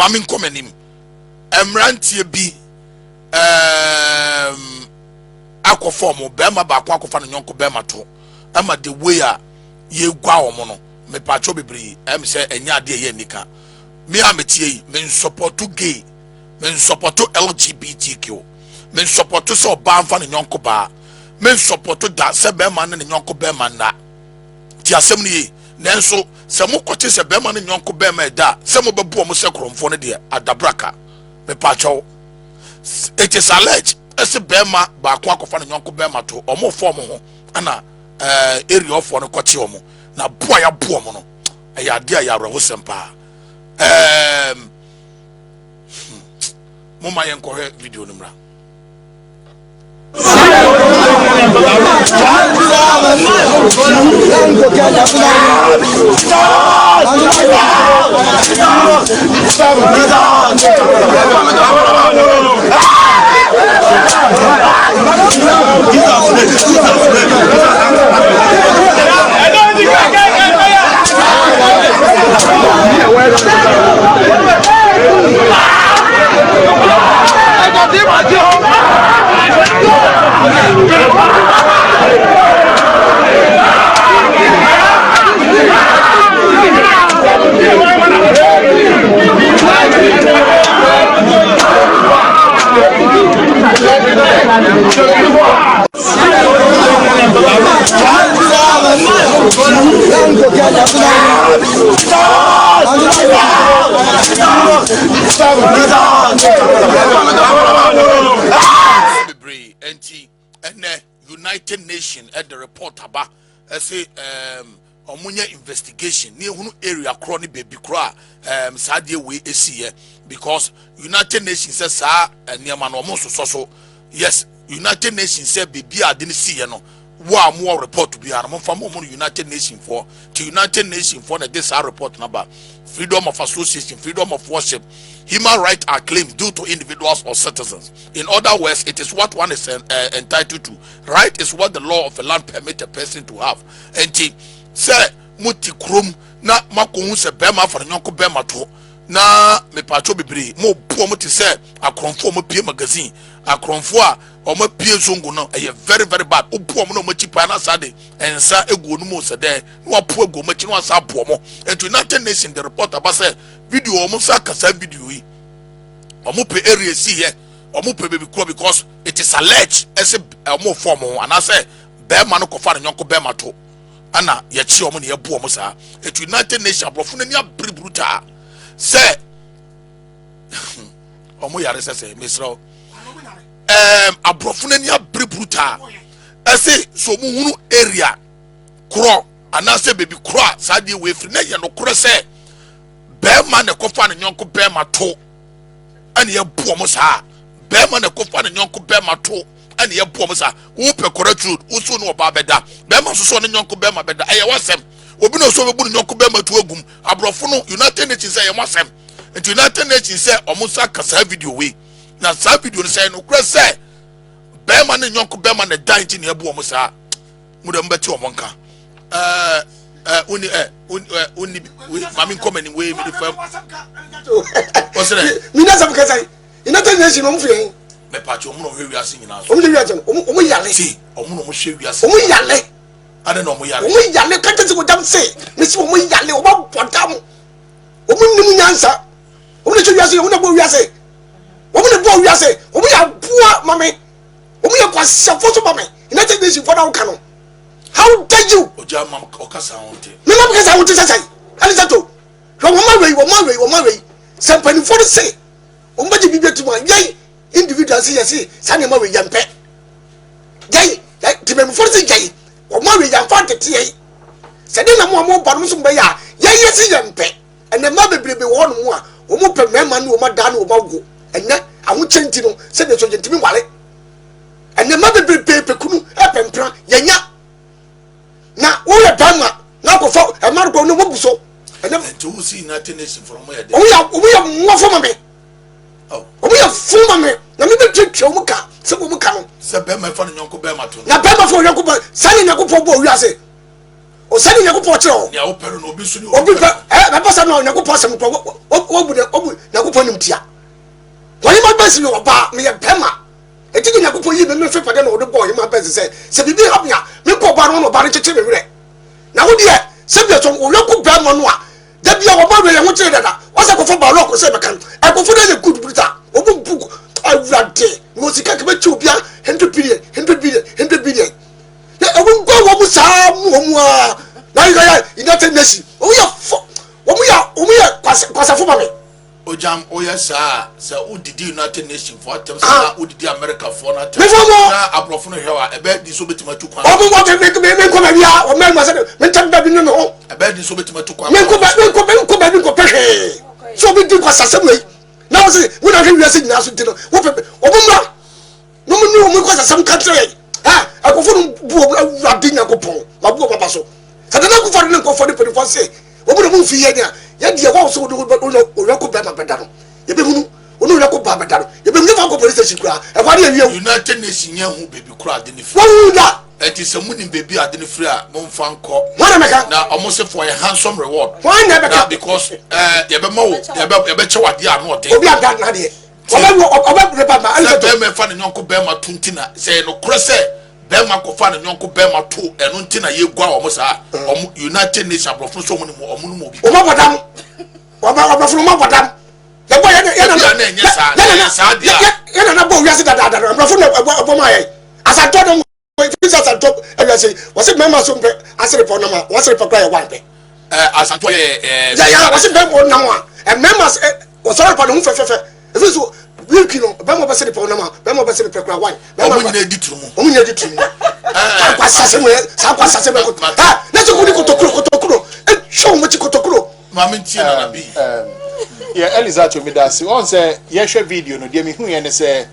Mamin Comenim, Emrantia be Aquaform, Bema Baquafan and Yonko Bema too. Ama the way ye gwa mono, me pacho bibri, say, and ya dear Nika. Me amity, men support to gay, men support to LGBTQ, men support to so Banfan and Yonko Bar, men support to that Sebeman and Yonko Beman. Tia semni, Nenso, some coaches a Beman and Yonko Bema da, some of the poor Musacrum for the dear at the Braca, me pacho. It is alleged as a Bema by Quackofan and Yonko Bema to or more formal, Anna. Area of one quatiomo na boya buomono aya dia ya rawosempa mama yenko he video numra United Nations at the report about say omunya investigation near one area crony baby cry sadie we see because United Nations says near man almost so yes United Nations said baby I didn't see no more report to be from United Nations for to United Nations for this report number freedom of association, freedom of worship, human rights are claimed due to individuals or citizens. In other words, it is what one is entitled to. Right is what the law of the land permits a person to have. And say muti krum na makungu se bema for nyonko bema to na me pacho bibiri mo po mo ti se akronfo mo pie magazine akronfo a o mo pie zongo no e very very bad o po mo no mo chipa na sade ensa egu no mo se de no po egu mo chi no asa po mo and United Nations the report about say video o mo sa kasa video yi o mo pe area see here o mo pe baby crow because it is alleged as a mo form and I say bema no ko fa nyonko bema to ana ya chi o mo ne ya bo mo sa et United Nations abrofo na ni abruta say omo yare say misro abrofo na ni abruta say so mu hunu area kro ana say baby kro sadie we free na ye no kro say be ma na kofa na nyonko be ma to ana ye bo mo sa be ma na kofa na nyonko be ma to ana ye bo mo sa wo pe kro truth wo so no oba beda be ma so na nyonko be ma beda aye wasem obi no so be bu nyonko be ma to agum abrofo no United Nations say ye wasem and United Nations say omo sa kasa video we na sa video say no kro say be ma na nyonko be ma na dan ti na ye bo mo sa mu de mbeti omo nka uni mami komeni we mi fam what's that mi na sam kasai United Nations no mfie me pa cho omo no hwe wiase nyina so omo hwe wiase omo yale si omo no mo hwe wiase omo yale ade no omo yale ka tete ko jam se me si omo yale omo bodam omo nim nyansa omo ne hwe wiase omo na bo wiase omo ne bo wiase omo ya bua mame omo ya kwasa foto mame United Nations for na ukano. How dare you? Ogyam okasa wonte. Me na okasa wonte sasai. Ali sato. Wo ma wei. Sampani for say. O ma di bibetu ma yai individual say yes, sane ma wei yampe. Yai, ti me for say yai. O ma wei yamfa tete yai. Sade na mo ba no so mba ya. Yai yes yampe. Ene ma bebrebe wo no mo a, o mo pe mema na o ma da na o ma go. Ene awo chenti no, se de so jentimi wale. Ene ma bebrebe pe kunu e pempra yanya. Na wo ya bama na ko fo e mar ko no mo buso and to see United Nations from where they o ya mo fo mame o ya fo mame na me be twetwe o muka se o muka no se be ma fa nyonko be ma to na be ma fo nyonko be sane na ko fo bo wi ase Osaa ni Nyankopɔn kyerɛ ya wo pɛro no obi so ni obi pɛ na pasa no Nyankopɔn asɛm kɔ obu Nyankopɔn nim tia wɔn ma bɛsi no ɔba me yɛ pɛma eti ni Nyankopɔn yi me fe pade na ɔde bɔ yi ma bɛsi sɛ bibi abia me kɔ ba no ba no kyekye me werɛ na wo deɛ sɛ bi ɛtɔn wo yɛkɔ bɛma no a da bia wo ba we yɛ ho kyerɛ dada wasa kɔfɔ ba lɔkɔ sɛ bɛkan akɔfɔ na yɛ good bruta obu buku awurade mo sika ka bɛkye obia 100 billion ya obu go wo mu saa mu a na ya United Nations o ya kwasafo ba me Ogyam oya saa sɛ udidi United Nations for atem sɛ udidi America for na atem na abrofo no hwewa ebe di so betima tu kwan obu mo me ko ba bia o me ma sɛ me tam ba bi no ho ebe di so betima tu kwan me ko pehwe so bi di kwasasem we na wo se wo na hwe wiase nyina so ti no wo pepe obu ma no mu ni wo mu kwasasem katre ha akofo no bu awurade Nyankopɔn ma bu papa so sadana ko fɔde ne ko fɔde pedifo se obu no mu fi ye dia ya dia wa so do ko ba ma beda no ye be hunu onu re ko ba beda no ye be mu fa ko police station kura e kwa de awie United Nations nya hu baby kura de ne fi wo da enti sɛ mu ni baby ade ne free a mo mfa nkɔ wana meka na ɔmo se for a handsome reward wana meka because ye be ma wo ye be che wade a no ɔde obi ada na de oba reba ma ale be me fa ne nyonko be ma tuntina sɛ no kura sɛ be ma ko fa ne nyonko be ma to ɛno ntina ye gua ɔmo saa ɔmo United Nations abrofo so mo ni mo ɔmo no mo bi o ma bodam oba funu ma bodam ya boy ya na bo wiase dada abrofo no obo ma ye asanto no fisa asanto awiase wase me ma so mpe asere po no ma wase pe kwa ye wan pe asanto ya wase be mo na mo a members wasare pa no fefefe efiso wiki no be mo be sere po no ma be mo be sere pe kwa wan be mo nyina editumu o nyina editumu akwa sase mo akwa sase mo ha na so kudi kotokuro show mo chi kotokuro mama ntie na bi yeah Eliza me da si on say ye hwe video no de me hu ye ne say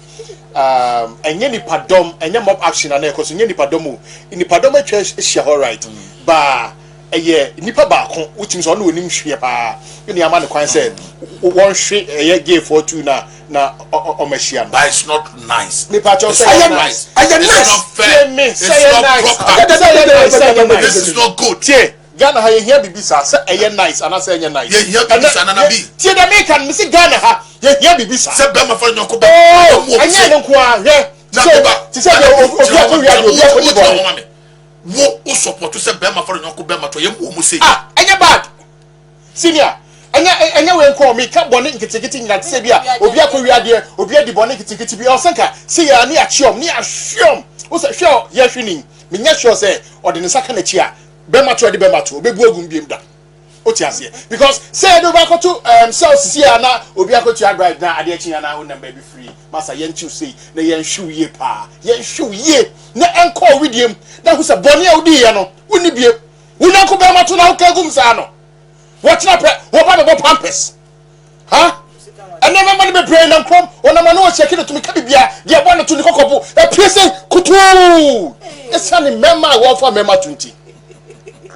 enye nipadom enye mob action na ekoso enye nipadom o nipadom atwa hia all right ba eye nipa ba ko wutim so no onim hwe pa ni ama ne kwan say won hwe eye gay for two na omahia but it's not nice nipa cho say nice it's not fair it's not proper this is not good Ghana ha ye hia bibisa say eye nice ana say enye nice ye hia bibisa na bi tie da me kan me say Ghana ha ye hia bibisa say be ma fa nyonko ba enye ne nko a hwe ti say obi wo support say be ma fa nyonko be ma to ye mo say enye bad senior enye we nko me ka bone nketekete nyina say bia obi akowia de obi adi bone nketekete bi o senka say ya ni ahwom wo say hwe ye hwini me nya sure say ode ne saka na chi a bema to de bema to obebu agum biem da oti ase because say do back to cells see na obi akotu Agradaa na ade achi na ho number be free masa yen chu say na yen hwu ye pa yen hwu ye na enko widiem na hu say bone a odi ye no woni biem wona ko bema to na ho kagum sa no what na pre wo ba be pampers ha ene mama ni be pray na krom ona ma no o check to me ka bibia de bone to ni kokobo e pese kutu esa ni mema wo fa mema 20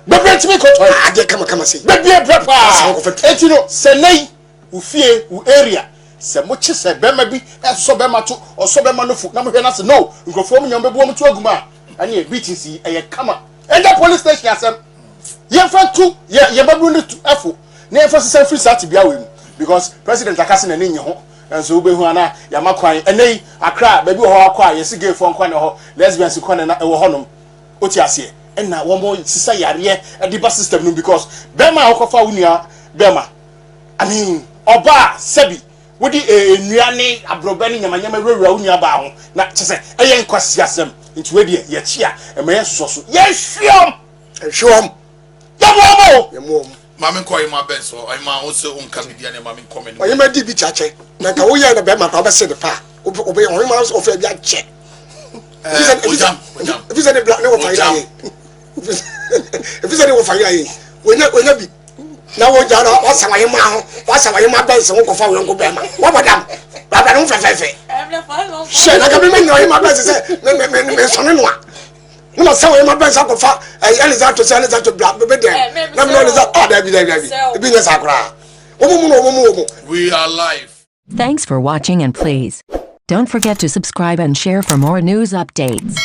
bebe timi ko toy ade kama say bebe prepa etino senai ufie u area se mo chi se bema bi eso bema to oso bema no fu na mo hwe na se no nkrofo mo nyom bebe wo mtu aguma ani e BTC eye kama enda police station asem ye fa tu ye babu ni tu afo na ye fa se free sat bia we because president akase na nenye ho enso obehu ana ya makwan enei Accra baby ho akwa ye se gay fo nkwa ne ho lesbians kwa ne na e wo honom oti ase na wo mo sisa yare e di ba system no because bema akofa unia bema I mean oba sebi wodi enuane abrobani nyamanyama wewura unia ba ho na chese eye nkwasi asem nti we de ye chia e me soso ye hwom ya mo mama nko yi ma benso ai ma o se onka bidia na mama nko me o ye ma di bi chache na ka wo ye na bema ka ba se de pa obe o ma o fe bi a che Ogyam if you say the black no fire ye if you say the fire ye we na bi na wo jara o sawaye ma ben se won ko fa won ko be ma wo badam baba no fe she na ka be me nyoy ma ben se me so ne no a no sawaye ma ben se ko fa Eliza to black be there na me no Eliza da bi bi nya sakura wo we are live. Thanks for watching and please don't forget to subscribe and share for more news updates.